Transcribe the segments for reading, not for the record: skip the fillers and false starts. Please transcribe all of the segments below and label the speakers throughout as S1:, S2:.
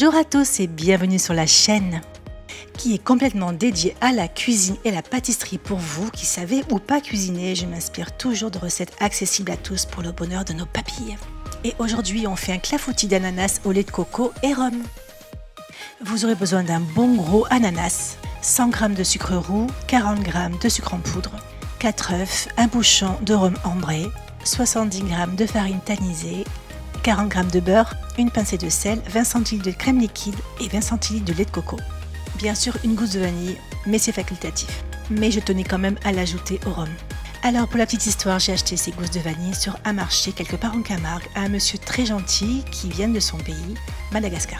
S1: Bonjour à tous et bienvenue sur la chaîne qui est complètement dédiée à la cuisine et la pâtisserie pour vous qui savez ou pas cuisiner. Je m'inspire toujours de recettes accessibles à tous pour le bonheur de nos papilles. Et aujourd'hui, on fait un clafoutis d'ananas au lait de coco et rhum. Vous aurez besoin d'un bon gros ananas, 100 g de sucre roux, 40 g de sucre en poudre, 4 œufs, un bouchon de rhum ambré, 70 g de farine tamisée, 40 g de beurre, une pincée de sel, 20 cl de crème liquide et 20 cl de lait de coco. Bien sûr une gousse de vanille, mais c'est facultatif. Mais je tenais quand même à l'ajouter au rhum. Alors pour la petite histoire, j'ai acheté ces gousses de vanille sur un marché quelque part en Camargue à un monsieur très gentil qui vient de son pays, Madagascar.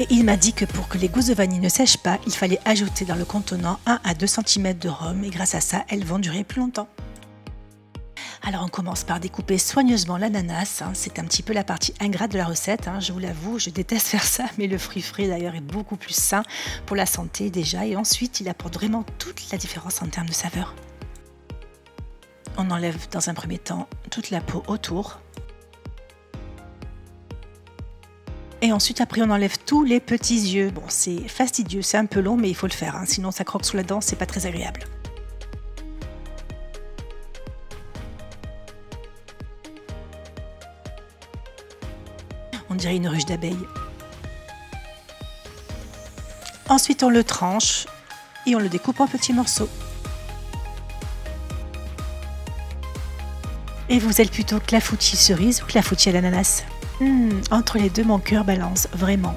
S1: Et il m'a dit que pour que les gousses de vanille ne sèchent pas, il fallait ajouter dans le contenant 1 à 2 cm de rhum et grâce à ça, elles vont durer plus longtemps. Alors on commence par découper soigneusement l'ananas, c'est un petit peu la partie ingrate de la recette, je vous l'avoue, je déteste faire ça, mais le fruit frais d'ailleurs est beaucoup plus sain pour la santé déjà, et ensuite il apporte vraiment toute la différence en termes de saveur. On enlève dans un premier temps toute la peau autour, et ensuite après on enlève tous les petits yeux. Bon, c'est fastidieux, c'est un peu long, mais il faut le faire, sinon ça croque sous la dent, c'est pas très agréable. On dirait une ruche d'abeilles. Ensuite, on le tranche et on le découpe en petits morceaux. Et vous êtes plutôt clafoutis cerise ou clafoutis à l'ananas? Entre les deux, mon cœur balance, vraiment.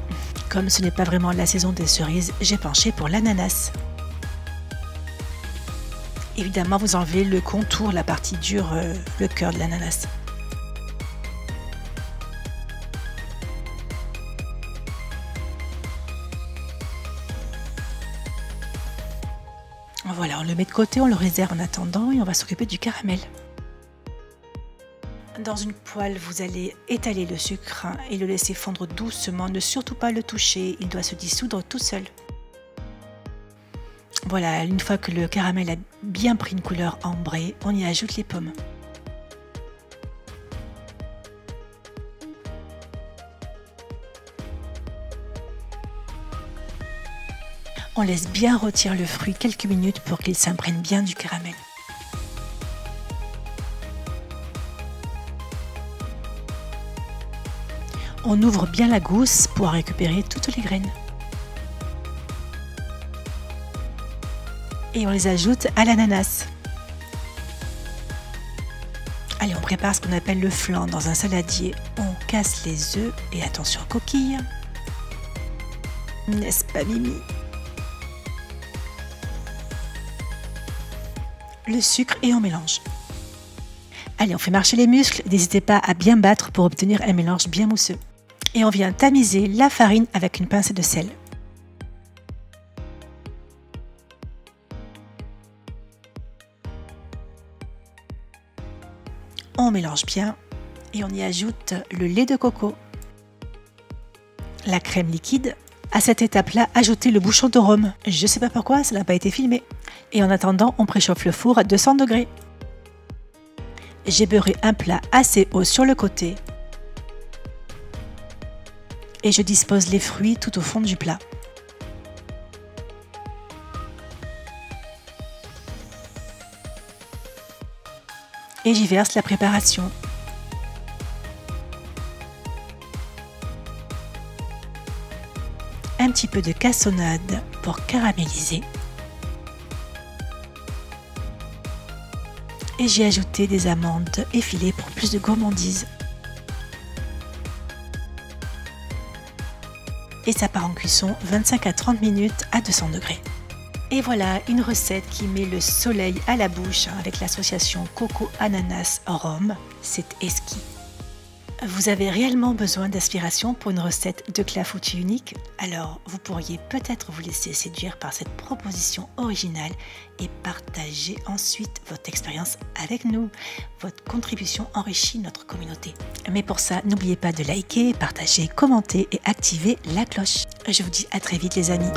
S1: Comme ce n'est pas vraiment la saison des cerises, j'ai penché pour l'ananas. Évidemment, vous enlevez le contour, la partie dure, le cœur de l'ananas. Voilà, on le met de côté, on le réserve en attendant et on va s'occuper du caramel. Dans une poêle, vous allez étaler le sucre et le laisser fondre doucement, ne surtout pas le toucher, il doit se dissoudre tout seul. Voilà, une fois que le caramel a bien pris une couleur ambrée, on y ajoute les pommes. On laisse bien rôtir le fruit quelques minutes pour qu'il s'imprègne bien du caramel. On ouvre bien la gousse pour récupérer toutes les graines. Et on les ajoute à l'ananas. Allez, on prépare ce qu'on appelle le flan dans un saladier. On casse les œufs et attention coquilles. N'est-ce pas Mimi? Le sucre et on mélange. Allez, on fait marcher les muscles, n'hésitez pas à bien battre pour obtenir un mélange bien mousseux. Et on vient tamiser la farine avec une pincée de sel. On mélange bien et on y ajoute le lait de coco, la crème liquide. À cette étape-là, ajoutez le bouchon de rhum. Je ne sais pas pourquoi, ça n'a pas été filmé. Et en attendant, on préchauffe le four à 200 degrés. J'ai beurré un plat assez haut sur le côté. Et je dispose les fruits tout au fond du plat. Et j'y verse la préparation. Un petit peu de cassonade pour caraméliser. Et j'ai ajouté des amandes effilées pour plus de gourmandise. Et ça part en cuisson 25 à 30 minutes à 200 degrés. Et voilà une recette qui met le soleil à la bouche avec l'association coco-ananas-rhum. C'est exquis. Vous avez réellement besoin d'inspiration pour une recette de clafoutis unique? Alors vous pourriez peut-être vous laisser séduire par cette proposition originale et partager ensuite votre expérience avec nous. Votre contribution enrichit notre communauté. Mais pour ça, n'oubliez pas de liker, partager, commenter et activer la cloche. Je vous dis à très vite les amis.